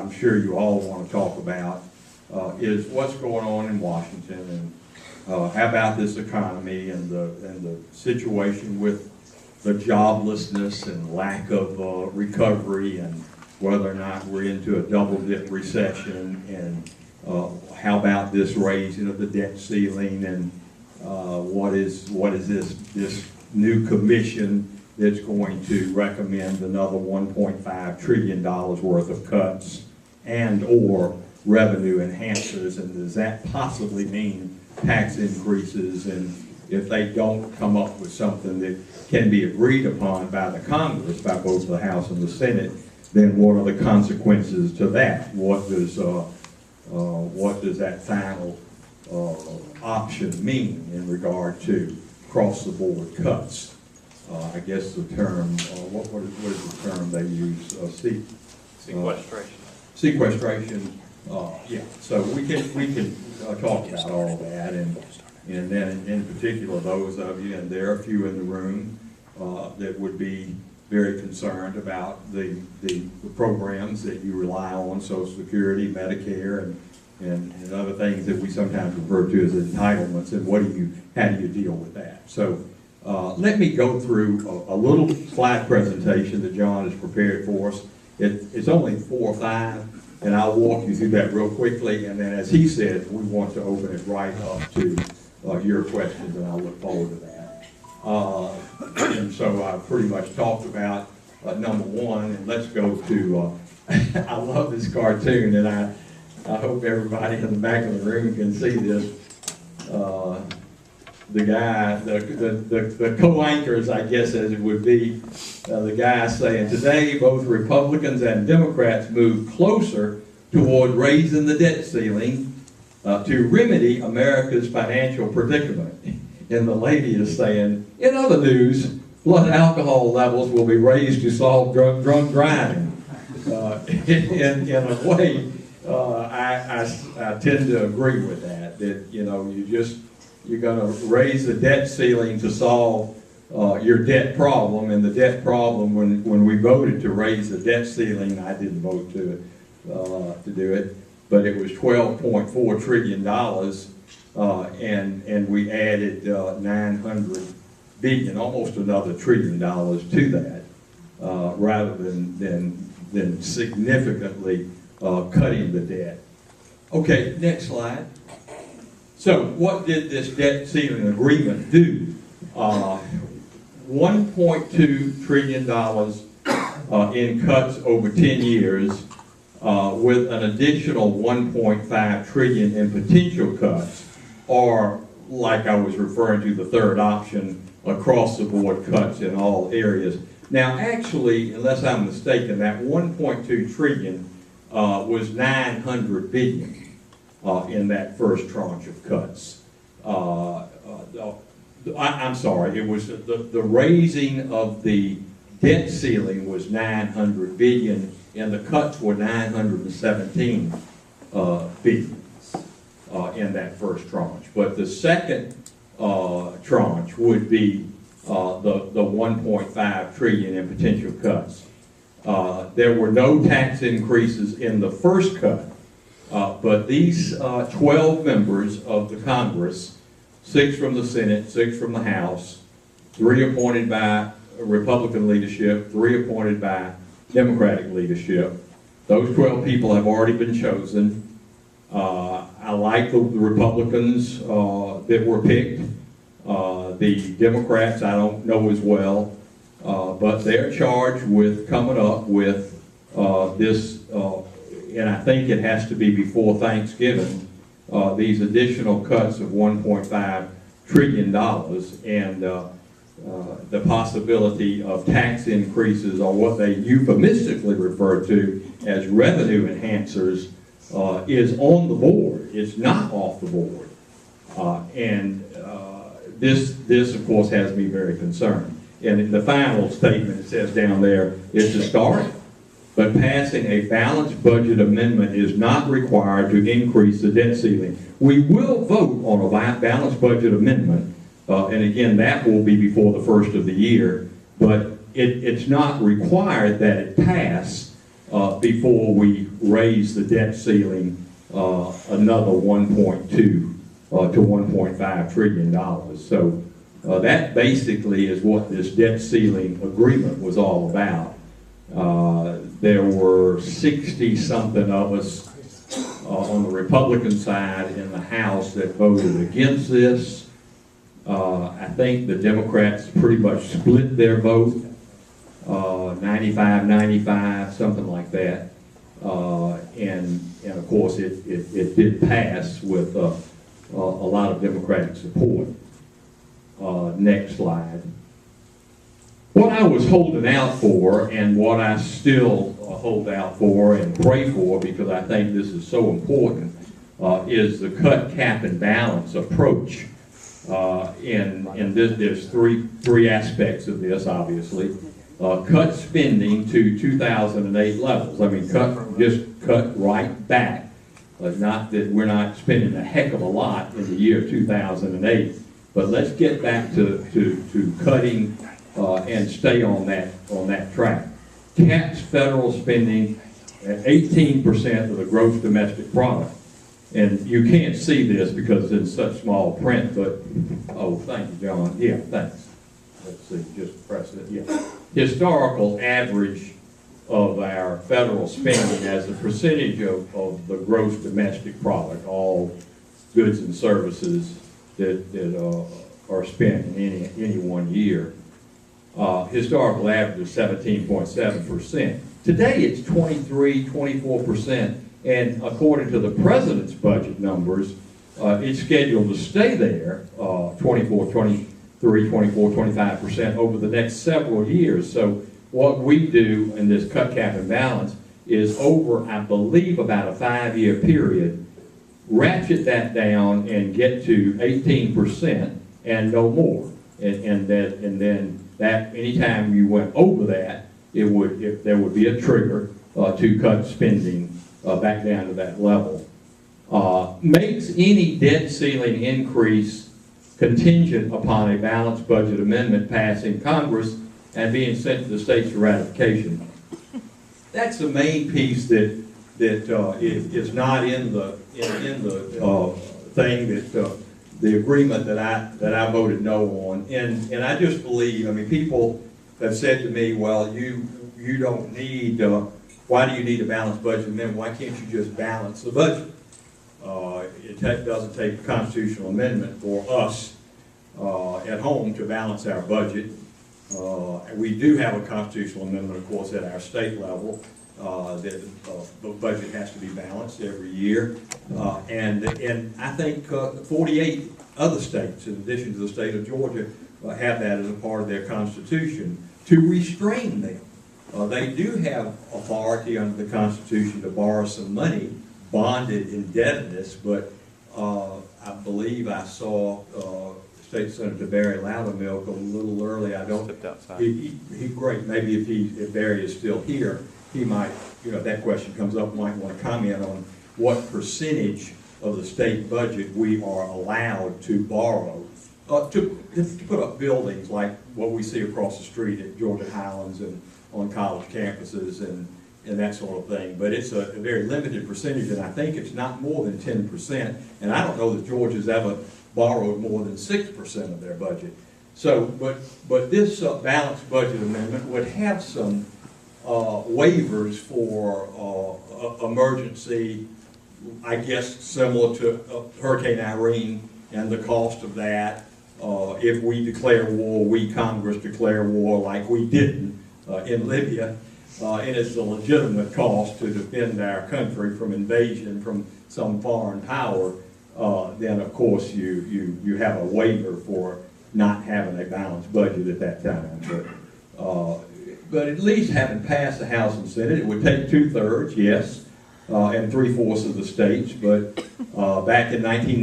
I'm sure you all want to talk about is what's going on in Washington, and how about this economy and the situation with the joblessness and lack of recovery, and whether or not we're into a double-dip recession, and how about this raising of the debt ceiling, and what is this new commission that's going to recommend another $1.5 trillion worth of cuts and or revenue enhancers, and does that possibly mean tax increases? And if they don't come up with something that can be agreed upon by the Congress, by both the House and the Senate, then what are the consequences to that? What does that final option mean in regard to across-the-board cuts? I guess the term, what is the term they use? Sequestration. Sequestration. Yeah. So we can talk about all of that, and then in particular those of you, and there are a few in the room that would be very concerned about the programs that you rely on, Social Security, Medicare, and other things that we sometimes refer to as entitlements, and how do you deal with that? So let me go through a little slide presentation that John has prepared for us. It's only 4 or 5, and I'll walk you through that real quickly, and then as he said, we want to open it right up to your questions, and I'll look forward to that. And so I pretty much talked about number 1, and let's go to, I love this cartoon, and I hope everybody in the back of the room can see this. The guy, the co-anchors, I guess as it would be, the guy saying, today both Republicans and Democrats move closer toward raising the debt ceiling to remedy America's financial predicament. And the lady is saying, in other news, blood alcohol levels will be raised to solve drunk driving. In a way, I tend to agree with that, you're going to raise the debt ceiling to solve your debt problem, and the debt problem, when we voted to raise the debt ceiling, I didn't vote to do it, but it was $12.4 trillion, and we added 900 billion, almost another $1 trillion to that, rather than significantly cutting the debt. Okay, next slide. So what did this debt ceiling agreement do? $1.2 trillion in cuts over 10 years, with an additional $1.5 trillion in potential cuts, or like I was referring to, the third option, across the board cuts in all areas. Now actually, unless I'm mistaken, that 1.2 trillion was 900 billion in that first tranche of cuts. I'm sorry, it was the raising of the debt ceiling was 900 billion, and the cuts were 917 billion in that first tranche. But the second tranche would be the 1.5 trillion in potential cuts. There were no tax increases in the first cut, but these 12 members of the Congress, 6 from the Senate, 6 from the House, 3 appointed by Republican leadership, 3 appointed by Democratic leadership. Those 12 people have already been chosen. I like the Republicans that were picked. The Democrats I don't know as well, but they're charged with coming up with this, and I think it has to be before Thanksgiving, these additional cuts of $1.5 trillion, and the possibility of tax increases, or what they euphemistically refer to as revenue enhancers, is on the board. It's not off the board. This of course has me very concerned. And in the final statement, it says down there, it's a start, but passing a balanced budget amendment is not required to increase the debt ceiling. We will vote on a balanced budget amendment, and again, that will be before the first of the year, but it's not required that it pass before we raise the debt ceiling another 1.2 to 1.5 trillion dollars. So that basically is what this debt ceiling agreement was all about. There were 60-something of us on the Republican side in the House that voted against this. I think the Democrats pretty much split their vote, 95-95, something like that. And of course it did pass with a lot of Democratic support. Next slide. What I was holding out for, and what I still hold out for and pray for, because I think this is so important, is the cut, cap, and balance approach. And there's three aspects of this, obviously. Cut spending to 2008 levels. I mean, just cut right back. Not that we're not spending a heck of a lot in the year 2008, but let's get back to cutting and stay on that track. Caps federal spending at 18% of the gross domestic product. And you can't see this because it's in such small print, but, oh, thank you, John. Yeah, thanks. Let's see, just press it, yeah. Historical average of our federal spending as a percentage of the gross domestic product, all goods and services that are spent in any one year. Historical average is 17.7%. Today it's 23-24%. And according to the president's budget numbers, it's scheduled to stay there 25% over the next several years. So what we do in this cut, cap, and balance is over, I believe, about a 5-year period, ratchet that down and get to 18% and no more. And then that anytime you went over that, there would be a trigger to cut spending back down to that level. Makes any debt ceiling increase contingent upon a balanced budget amendment passing Congress and being sent to the states for ratification. That's the main piece that is not in the thing that the agreement that I voted no on. And I just believe, I mean, people have said to me, well, you don't need. Why do you need a balanced budget amendment? Why can't you just balance the budget? It doesn't take a constitutional amendment for us at home to balance our budget. We do have a constitutional amendment, of course, at our state level. That the budget has to be balanced every year. And I think 48 other states, in addition to the state of Georgia, have that as a part of their constitution to restrain them. They do have authority under the Constitution to borrow some money, bonded indebtedness, but I believe I saw State Senator Barry Loudermilk a little early. I don't. He great. Maybe if Barry is still here, he might. You know, if that question comes up, might want to comment on what percentage of the state budget we are allowed to borrow to put up buildings like what we see across the street at Georgia Highlands and on college campuses and that sort of thing. But it's a very limited percentage, and I think it's not more than 10%. And I don't know that Georgia's ever borrowed more than 6% of their budget. So, but this balanced budget amendment would have some waivers for emergency, I guess similar to Hurricane Irene and the cost of that. If we declare war, we Congress declare war like we didn't in Libya, and it's a legitimate cost to defend our country from invasion from some foreign power, then of course you have a waiver for not having a balanced budget at that time. But at least having passed the House and Senate, it would take 2/3, yes, and 3/4 of the states, but back in 1990,